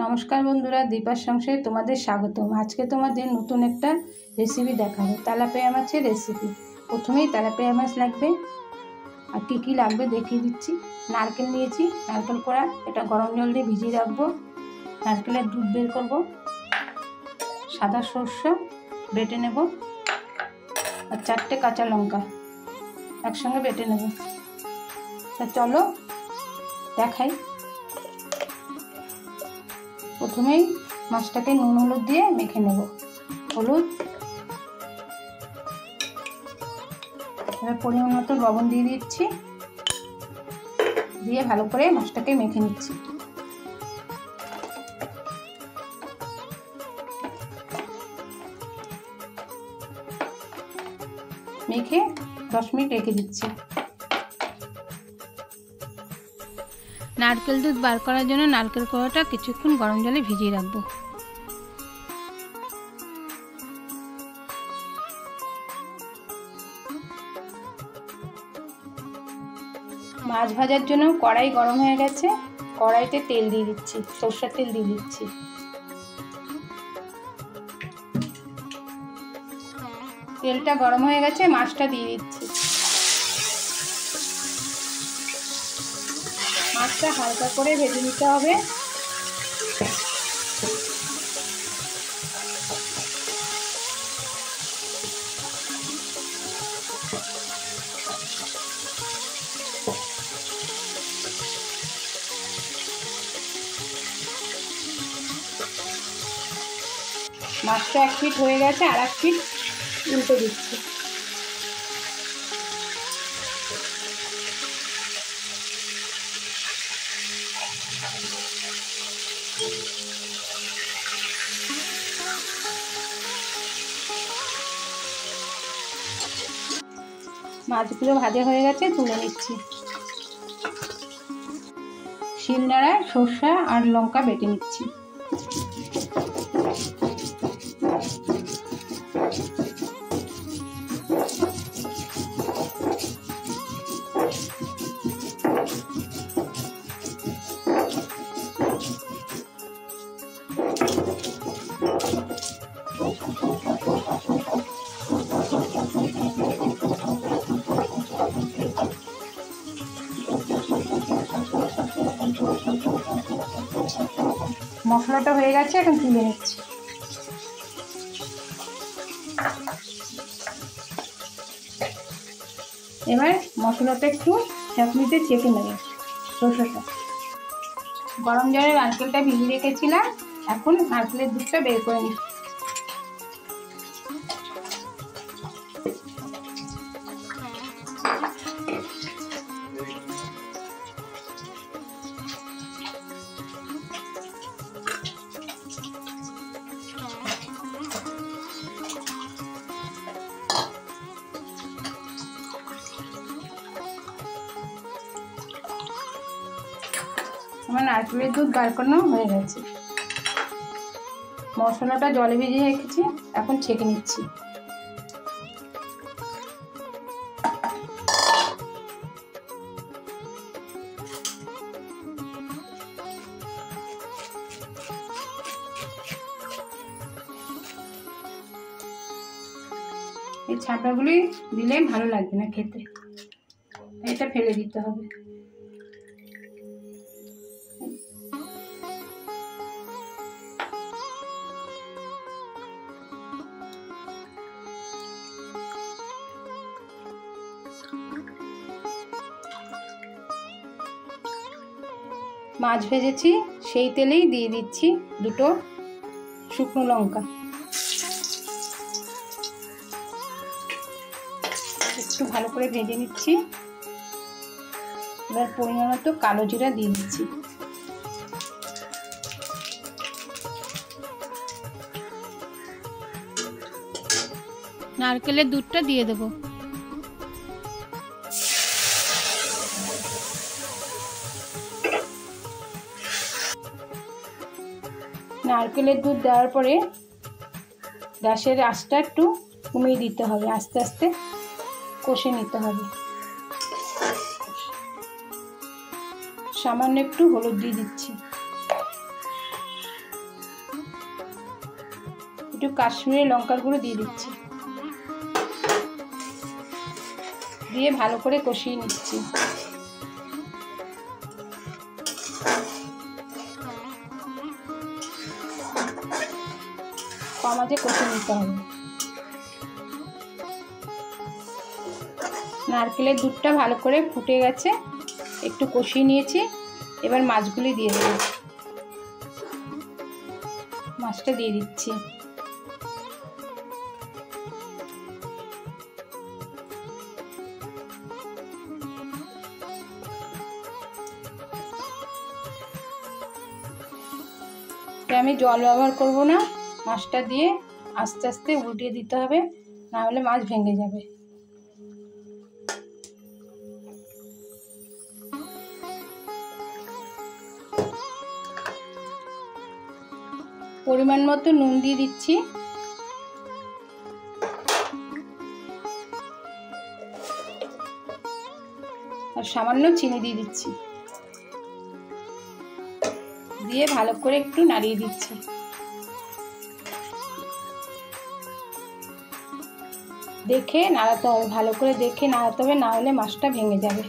নমস্কার বন্ধুরা, দীপার সংসারে তোমাদের স্বাগতম। আজকে তোমাদের নতুন একটা রেসিপি দেখাবো, তেলাপিয়া মাছের রেসিপি। প্রথমেই তেলাপিয়া মাছ লাগবে, আর কী লাগবে দেখিয়ে দিচ্ছি। নারকেল নিয়েছি, নারকেল কোড়া, এটা গরম জল দিয়ে ভিজিয়ে রাখবো। নারকেলের দুধ বের করব, সাদা সরষে বেটে নেব, আর 4টে কাঁচা লঙ্কা একসঙ্গে বেটে নেব। তা চলো দেখাই। প্রথমেই মাছটাকে নুন হলুদ দিয়ে মেখে নেব। হলুদ, এবার পরিমাণ মতো লবণ দিয়ে দিচ্ছি, দিয়ে ভালো করে মাছটাকে মেখে নিচ্ছি। মেখে 10 মিনিট রেখে দিচ্ছি। নারকেল দুধ বার করার জন্য নারকেল কোড়াটা কিছুক্ষণ গরম জলে ভিজিয়ে রাখবো। মাছ ভাজার জন্য কড়াই গরম হয়ে গেছে, কড়াইতে তেল দিয়ে দিচ্ছি, সরষের তেল দিয়ে দিচ্ছি। তেলটা গরম হয়ে গেছে, মাছটা দিয়ে দিচ্ছি। মাছটা হালকা করে ভেজে নিতে হবে। মাছটা 1 পিঠ হয়ে গেছে, আর 1 পিঠ উল্টে দিচ্ছি। মাছগুলো ভাজা হয়ে গেছে, তুলে নিচ্ছি। শিলনোড়ায় সরষে আর লঙ্কা বেটে নিচ্ছি। মশলাটা হয়ে গেছে, এখন তুলে নিচ্ছি। এবার মশলাটা একটু চাটনিতে চেপে নেব। সরষেটা গরম জলে নারকেলটা ভিজিয়ে রেখেছিলাম, এখন নারকেলের দুধটা বের করে নিচ্ছি। আমার নারকেলের দুধ বার করানো হয়ে গেছে। মশলাটা জলে ভিজিয়ে রেখেছি, এখন ছেঁকে নিচ্ছি। এই ছাপড়াগুলি দিলে ভালো লাগবে না খেতে, এটা ফেলে দিতে হবে। মাছ ভেজেছি, সেই তেলেই দিয়ে দিচ্ছি 2টো শুকনো লঙ্কা। একটু ভালো করে ভেজে নিচ্ছি। এবার পরিমাণ মতো কালো জিরা দিয়ে দিচ্ছি। নারকেলের দুধটা দিয়ে দেবো। নারকেলের দুধ দেওয়ার পরে গ্যাসের আঁচটা একটু কমিয়ে দিতে হবে, আস্তে আস্তে কষে নিতে হবে। সামান্য একটু হলুদ দিয়ে দিচ্ছি। একটু কাশ্মীরি লঙ্কার গুঁড়ো দিয়ে দিচ্ছি, দিয়ে ভালো করে কষিয়ে নিচ্ছি। কম আঁচে কষিয়ে নিতে হবে। নারকেলের দুধটা ভালো করে ফুটে গেছে, একটু কষিয়ে নিয়েছি। এবার মাছগুলি দিয়ে দেব। মাছটা দিয়ে দিচ্ছি। আমি জল ব্যবহার করব না, মাছটা দিয়ে আস্তে আস্তে উল্টিয়ে দিতে হবে, না হলে মাছ ভেঙে যাবে। পরিমাণ মতো নুন দিয়ে দিচ্ছি, আর সামান্য চিনি দিয়ে দিচ্ছি, দিয়ে ভালো করে একটু নাড়িয়ে দিচ্ছি। দেখে নাড়াতে হবে, ভালো করে দেখে নাড়াতে হবে, না হলে মাছটা ভেঙে যাবে।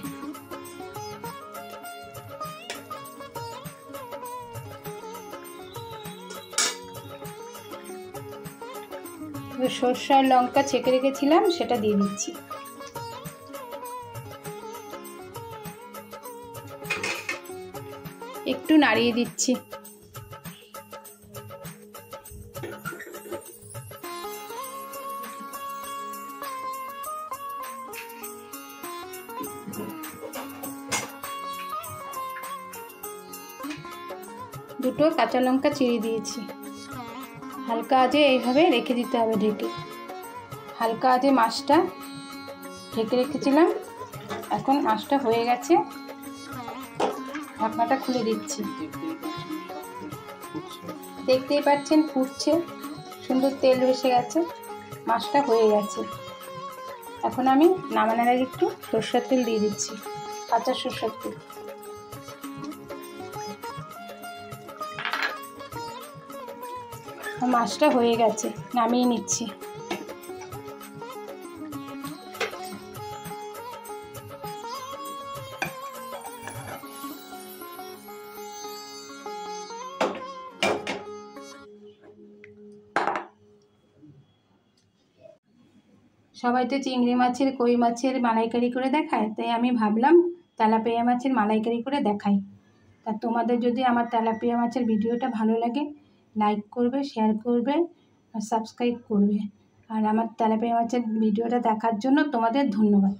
সরষে আর লঙ্কা ছেঁকে রেখেছিলাম সেটা দিয়ে দিচ্ছি। একটু নাড়িয়ে দিচ্ছি। দুটো কাঁচা লঙ্কা চিড়ে দিয়েছি। হালকা আঁচে এইভাবে রেখে দিতে হবে ঢেকে। হালকা আঁচে মাছটা ঢেকে রেখেছিলাম, এখন মাছটা হয়ে গেছে। ঢাকনাটা খুলে দিচ্ছি। দেখতেই পাচ্ছেন ফুটছে, সুন্দর তেল ভেসে গেছে, মাছটা হয়ে গেছে। এখন আমি নামানোর আগে একটু সরষের তেল দিয়ে দিচ্ছি, কাঁচা সরষের তেল। মাছটা হয়ে গেছে, নামিয়ে নিচ্ছি। সবাই তো চিংড়ি মাছের, কই মাছের মালাইকারি করে দেখায়, তাই আমি ভাবলাম তেলাপিয়া মাছের মালাইকারি করে দেখাই। তা তোমাদের যদি আমার তেলাপিয়া মাছের ভিডিওটা ভালো লাগে, লাইক করবে, শেয়ার করবে আর সাবস্ক্রাইব করবে। আর আমার তেলাপিয়া মাছের ভিডিওটা দেখার জন্য তোমাদের ধন্যবাদ।